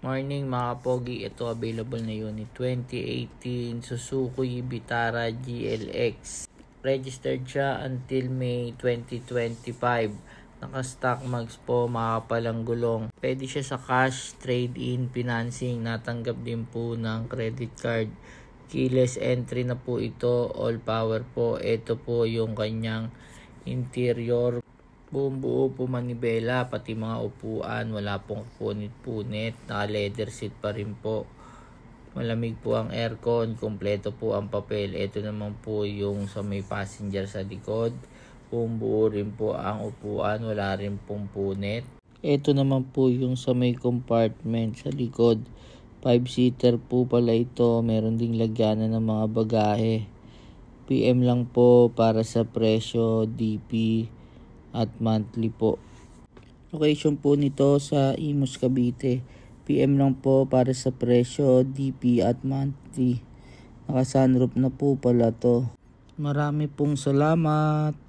Morning mga pogi, ito available na unit 2018 Suzuki Vitara GLX. Registered siya until May 2025. Naka-stock mags po, makapalang gulong. Pwede siya sa cash, trade-in, financing. Natanggap din po ng credit card. Keyless entry na po ito, all power po. Ito po yung kanyang interior. Buong buo po manibela, pati mga upuan, wala pong punit-punit, naka leather seat pa rin po. Malamig po ang aircon, kompleto po ang papel. Ito naman po yung sa may passenger sa likod. Buong buo rin po ang upuan, wala rin pong punit. Ito naman po yung sa may compartment sa likod. 5-seater po pala ito, meron ding lagyanan ng mga bagahe. PM lang po para sa presyo, DP at monthly po. Location po nito sa Imus, Cavite. PM lang po para sa presyo, DP at monthly. Naka sunroof na po pala to. Marami pong salamat.